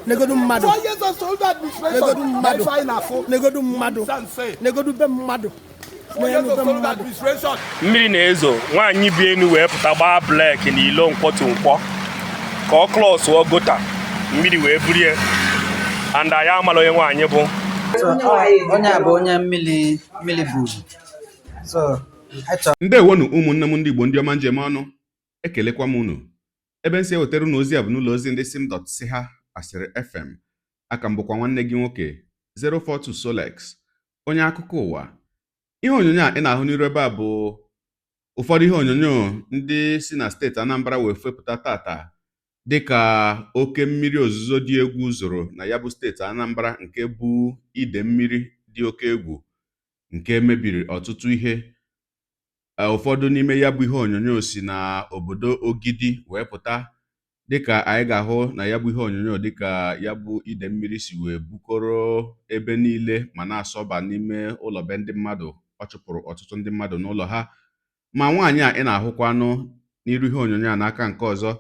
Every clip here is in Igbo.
Negodu mmadu. 4 years of sold administration. Negodu mmadu. Negodu be mmadu. Mmiri na-ezo nwaanyị bi enu wee pụta gbaa blek n'ilo mkpọtụ mkpọ ka ọ klọsụọ gota mmiri wee burie and anyị amala onye nwaanyị bụ onye a bụ onye mmiri buru. ndewonu ụmụnne m ndị Igbo ndị ọma njem ọnụ ekelekwa m unu ebe nsi ewetara unu ozi a bụ n'ụlọ ozi ndị sim.siha asịrị FM aka m bụkwa nwanne gị nwoke 042 Solex onye akụkọ ụwa. Ihe onyonyo a ị na-ahụ n'iru ebe a bụ ụfọdụ ihe onyonyo ndị si na steeti Anambra wee fepụta tata dịka oke mmiri ozuzo dị egwu zoro na ya bụ steeti Anambra nke bụ ide mmiri dị oke egwu nke mebiri ọtụtụ ihe. Ụfọdụ n'ime ya bụ ihe onyonyo si na obodo Ogidi wee pụta dịka anyị ga-ahụ na ya bụ ihe onyonyo dịka ya bụ ide mmiri si wee bukọrọ ebe niile ma na-asọba n'ime ụlọ be ndị mmadụ. Ọ chụpụrụ ọtụtụ ndị mmadụ n'ụlọ ha. Ma nwaanyị a ị na-ahụkwanụ n'iru ihe onyonyo a n'aka nke ọzọ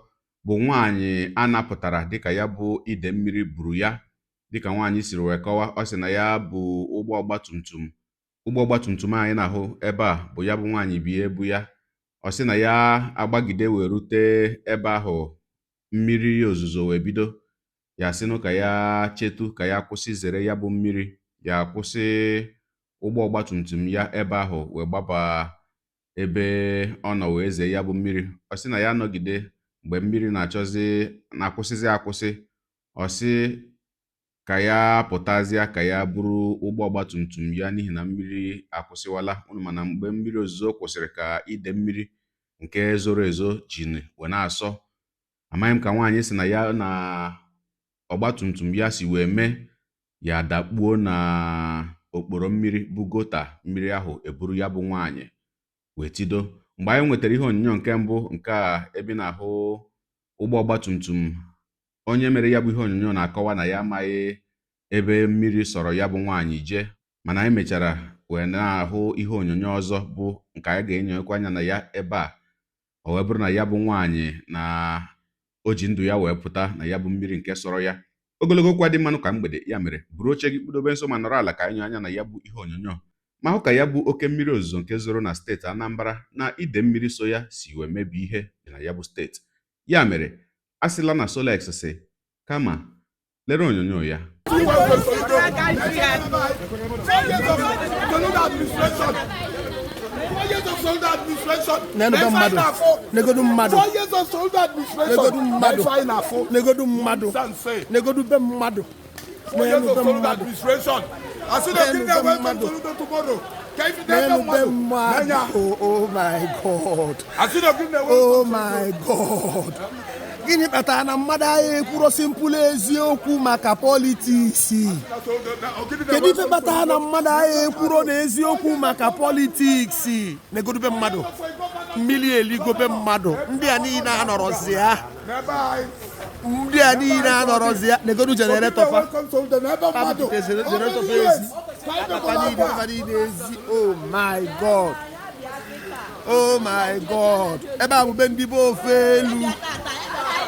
bụ nwaanyị a napụtara dịka ya bụ ide mmiri buru ya. Dịka nwaanyị siri wee kọwa, ọ sị na ya bụ ụgbọ ọgbatumtum anyị na-ahụ ebe a bụ ya bụ nwaanyị bi ebu ya. Ọ sị na ya agbagide wee rute ebe ahụ mmiri ozuzo wee bido, ya sịnụ ka ya chetu ka ya kwụsị zere ya bụ mmiri, ya kwụsị ụgbọ ọgbatumtum ya ebe ahụ wee gbaba ebe ọ nọ wee zee ya bụ mmiri. Ọ sị na ya nọgide mgbe mmiri na-akwụsịzi akwụsị, ọ sị ka ya pụtazịa ka ya buru ụgbọ ọgbatumtum ya n'ihi na mmiri akwụsịwala. Unu mana mgbe mmiri ozuzo kwụsịrị ka ide mmiri nke zoro ezo ji wee na-asọ. Amaghị m ka nwaanyị si na ya na ọgbatumtum ya si wee mee ya dakpuo na okporo mmiri bụ gota mmiri ahụ eburu ya bụ nwaanyị wee tido. Mgbe anyị nwetara ihe onyonyo nke mbụ nke a ebe na-ahụ ụgbọ ọgbatumtum, onye mere ya bụ ihe onyonyo na-akọwa na ya amaghị ebe mmiri sọrọ ya bụ nwaanyị jee, mana anyị mechara wee na-ahụ ihe onyonyo ọzọ bụ nke anyị ga-enyekwa anya na ya ebe a. O wee bụrụ na ya bụ nwaanyị na o ji ndụ ya wee pụta na ya bụ mmiri nke sọrọ ya. Ogologo kwa dị mmanụ ka mgbede, ya mere buru oche gị kpudobe nso ma nọrọ ala ka anyị nye anya na ya bụ ihe onyonyo ma hụ ka ya bụ oke mmiri ozuzo nke zoro na steeti Anambra na ide mmiri so ya si wee mebi ihe dị na ya bụ steeti. Ya mere asịla na Solex sị kama lere onyonyo ya. Negodu mmadu. Negodu be mmadu. Oh my God. Oh my God. Gịnị kpatara na mmadụ anyị ekwuro simpụl eziokwu maka politiks? Kedu ife kpatara na mmadụ anyị ekwuro na eziokwu maka politiks? Negodu mmadụ, mmiri eligobe mmadụ, ndị a niile anọrọzi ya. Negodu generator fa. Oh my God. Oh my God. Ebe a bụ be ndị be ofe elu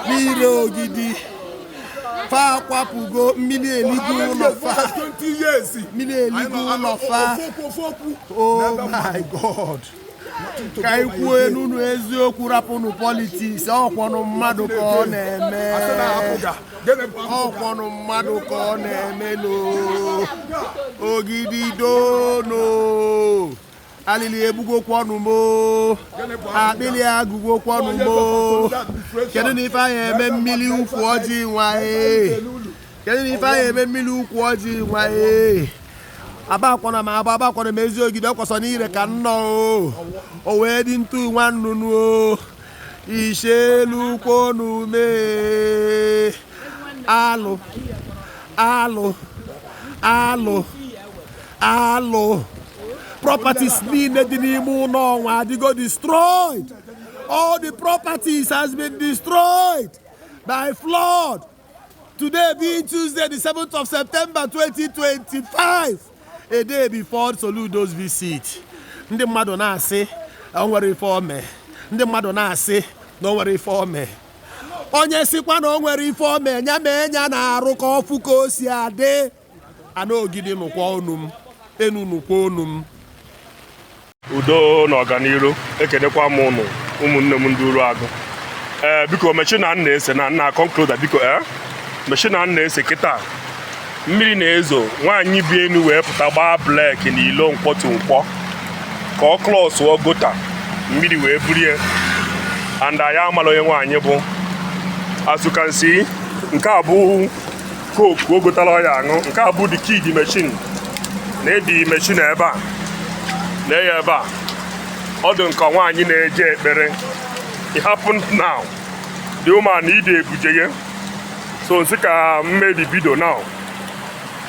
n'ire Ogidi fa kwapụgo mmiri eligo ụlọ fa. Oh my God. Ka anyị kwuo n'unu eziokwu, rapụnụ politiks. Ọkwọnụ mmadụ ka ọ na-eme. Ogidi dono alili ebugokwanụ mo, akpịlị agụgokwanụ mo. Kedu na ife anyị eme mmiri ukwu ọjị nwa abakwana m ezi Ogidi ọkwọsọ n'ire ka nnọọ o wee dị ntu nwa nnụnụ o ishelu kwonu mee alụ properties niile dị n'ime ụlọ ọnwa adịgo destroyed. All the properties has been destroyed by flood. Today being Tuesday, the 7th of September 2025, a day before Soludo's visit. Ndị mmadụ na-asị o nwere ife ome. Ndị mmadụ na-asị na o nwere ife ome. onye sikwa na o nwere ife omenya ma enya na-arụ ka ọfụ ka o si adị ana ogidi nụkwa onu m enu nụkwa onu m. Udo na ọganiru ekenekwa m ụnụ ụmụnne m ndị Uruagụ. Biko mechina na-ese na nna conclude biko mechina na-ese kịta mmiri na-ezo nwaanyị bi enu wee pụta gbaa blek na ilo mkpọtụ nkwọ ka ọ klọsụọ gota mmiri wee burie and anyị amala onye nwaanyị bụ as you can see nke a bụ coke o gotara ọya aṅụ nke a bụ the kid machine na-edi machine ebe a na-eya ebe a ọ dị nka nwaanyị na-eje ekpere it happened now the woman ide ebuje ya so nsị ka mmedi bido now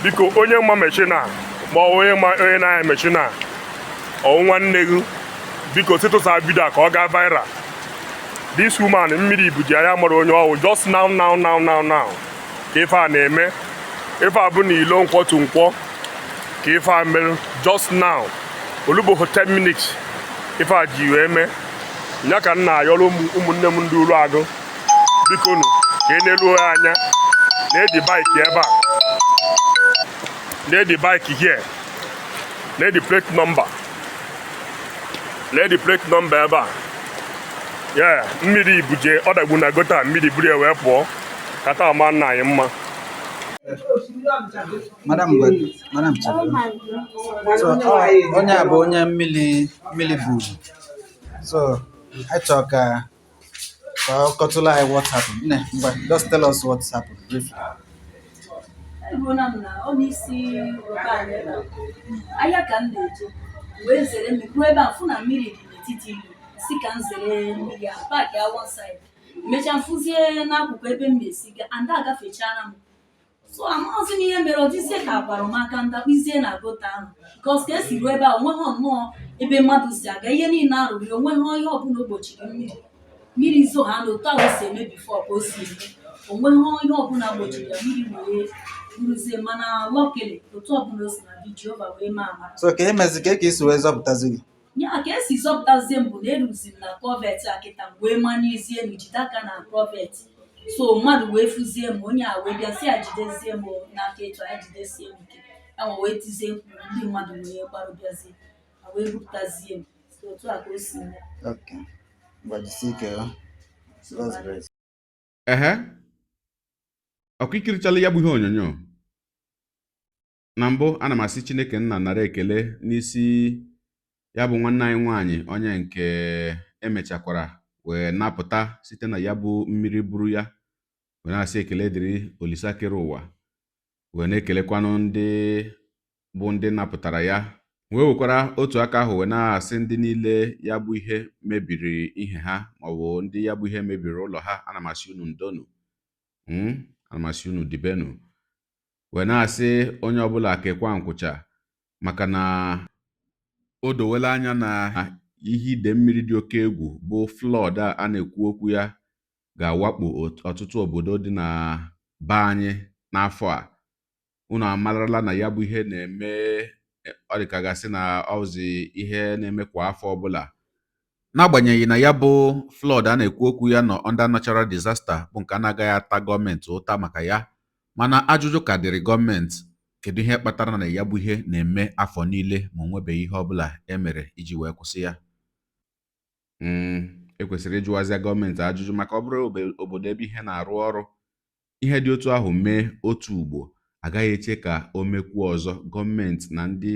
biko onye mma machine a ma onye na-anya machine a ọ nwanne gị biko tụtụsa bido a ka ọ gaa viral. This woman mmiri ibuje ya mara onye ọwụ just now ka ife a na-eme ife a bụ na ilo nkwọtụ nkwọ ka ife a mere just now olugbo 10 minutes ife a ji wee mee nya ka nna ayọrọ ụmụnne m ndị Uruagụ biko nụ ka e na-eruo anya na-edi bike ebe a na-edi bike here na-edi plate number ebe a ya mmiri ibuje ọ dagbu na gota mmiri buru ya wee pụọ kata ama nna anyị mma. Madam so onye a bụ onye mmiri buru so I chọrọ ka ọ kọtụla anyị what happened. Just tell us what happened briefly. Ahịa ka m na-eje wee zere mmiri ebe a fụ na mmiri dị n'etiti ilu si ka m zere mmiri a paaki ya one side mechaa mfụzie n'akụkụ ebe m na-esi ga and agafechara m so amaghịzi m ihe mere ọ dịzie ka agbara m aka ndakpụzie na gota ahụ because ka esi ruo ebe a onweghị nnọọ ebe mmadụ si aga ihe niile arụrụ ya onweghị ihe ọbụla ogbochiri mmiri zo ha na otu ahụ si eme bifo ka o si eme onweghị ihe ọbụla gbochiri ya mmiri wee buruzie mana lọkịlị otu ọbụla o si na dị Jehova wee maa amara. So ka emezi ka esi wee zọpụtazi gị ya ka esi zọpụtazie m bụ na eruzi m na kọvet a kịta m wee manyezie m jide aka na kọvet so mmadụ wee fụzie m onye a wee bịa si ya jidezie m n'aka etu anyị jidesie m ike ya wee tizie mkpụrụ ndị mmadụ wee gbarụbịazie a wee bupụtazie m so otu a ka o si mee. Okay. Gbajisi ike that's great. Ọkụ ikirichala ya bụ ihe onyonyo na mbụ ana m asị Chineke nna nara ekele n'isi ya bụ nwanne anyị nwaanyị onye nke emechakwara wee napụta site na ya bụ mmiri buru ya wee na-asị ekele dịrị Olisa kere ụwa wee na-ekelekwanụ ndị bụ ndị napụtara ya wee wekwara otu aka ahụ wee na-asị ndị niile ya bụ ihe mebiri ihe ha maọbụ ndị ya bụ ihe mebiri ụlọ ha ana m asị unu ndonu ana m asị unu dibenu wee na-asị onye ọbụla kekwa nkwụcha maka na o dowela anya na ihe ide mmiri dị oke egwu bụ flood a na-ekwu okwu ya ga-awakpo ọtụtụ obodo dị na be anyị n'afọ a. Unu amarala na ya bụ ihe na-eme ọ dịka gasị na ọzi ihe na-eme kwa afọ ọbụla n'agbanyeghị na ya bụ flood a na-ekwu okwu ya nọ under natural disaster bụ nke anaghị ata gọọmenti ụta maka ya mana ajụjụ ka dịrị gọọmenti kedu ihe kpatara na ya bụ ihe na-eme afọ niile ma onwebeghị ihe ọbụla emere iji wee kwụsị ya. Ekwesịrị ịjụwazịa gọọmenti ajụjụ maka ọ bụrụ obodo ebe ihe na-arụ ọrụ ihe dị otu ahụ mee otu ugbo agaghị eche ka o mekwuo ọzọ. Gọọmenti na ndị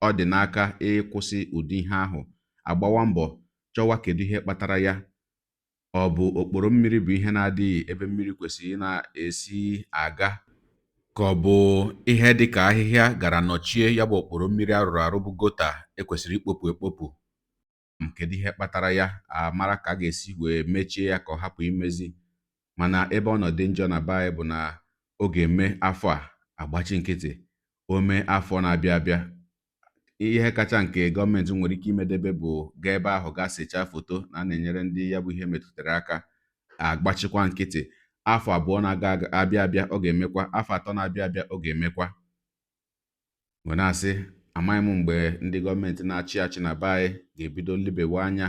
ọ dị n'aka ịkwụsị ụdị ihe ahụ agbawa mbọ chọwa kedu ihe kpatara ya. Ọ bụ okporo mmiri bụ ihe na-adịghị ebe mmiri kwesịrị na-esi aga ka ọ bụ ihe dị ka ahịhịa gara nọchie ya bụ okporo mmiri arụrụ arụ bụ gota ekwesịrị ikpopụ ekpopụ. Kedu ihe kpatara ya amara ka a ga-esi wee mechie ya ka ọ hapụ imezi mana ebe ọ nọ dị njọ na be bụ na ọ ga-eme afọ a agbachi nkịtị o mee afọ na-abịa abịa. Ihe kacha nke gọọmenti nwere ike imedebe bụ gaa ebe ahụ gaa sechaa foto na na-enyere ndị ya bụ ihe metụtara aka agbachikwa nkịtị. Afọ abụọ na-aga abịa ọ ga-emekwa, afọ atọ na-abịa abịa ọ ga-emekwa. Wee na-asị amaghị m mgbe ndị gọọmenti na-achị na be anyị ga-ebido nlebewa anya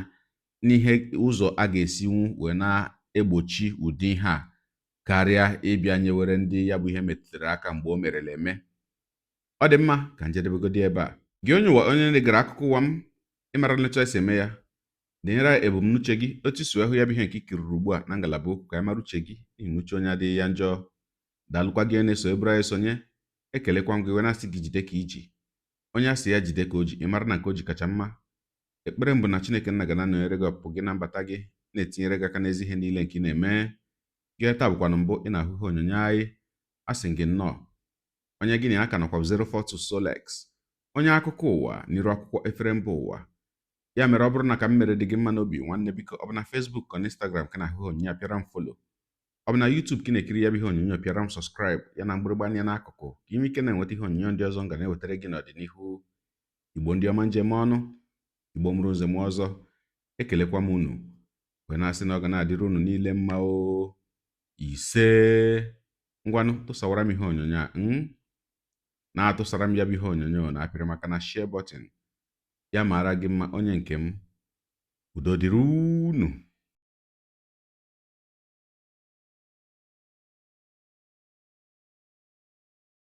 n'ihe ụzọ a ga-esinwu wee na-egbochi ụdị ihe a karịa ịbịa nyewere ndị ya bụ ihe metụtara aka mgbe o merela eme. Ọ dị mma ka njedebegodi ebe a. Gị onye na-egere akụkọ ụwa m ịmara nlecha esi eme ya denyere ebumnuche gị otu si hụ ya bụ ihe nke ikiriri ugbu a na ngalaba okwu ka ya mara uche gị inuche onye adịghị ya njọ. Daalụkwa gị na-eso eburu anyị sonye. Ekelekwa m gị na-asị gị jide ka iji onye asị ya jide ka o ji ịmara na nke o ji kacha mma. Ekpere mbụ na Chineke nna ga na-anọnyere gị ọpụpụ gị na mbata gị na-etinyere gị aka n'ezi ihe niile nke ị na-eme. Gị taa bụkwanụ mbụ ị na-ahụ ihe onyonyo anyị, asị gị nnọọ. Onye gị na aka nakwa 042 Solex, onye akụkọ ụwa n'iru akwụkwọ efere mba ụwa. Ya mere ọ bụrụ na ka m mere dị gị mma n'obi nwanne, biko ọ bụ na Facebook ka na Instagram ka na-ahụ onyonyo apịara m folo, ọ bụ na YouTube ka ị na-ekiri ya bụ ihe onyonyo pịara m sọskraịb ya na mgbịrịgba anya n'akụkụ ka ime ike na-enweta ihe onyonyo ndị ọzọ m ga na-ewetara gị n'ọdịnihu. Igbo ndị ọma njem ọnụ, Igbo mụrụ nze m ọzọ, ekelekwa m unu wee na-asị na ọ ga na-adịrị unu niile mma o. Ise ngwanụ tụsawara m ihe onyonyo a na-atụsara m ya bụ ihe onyonyo na-apịrị maka na share button ya mara gị mma onye nke m. Udo dịrị unu.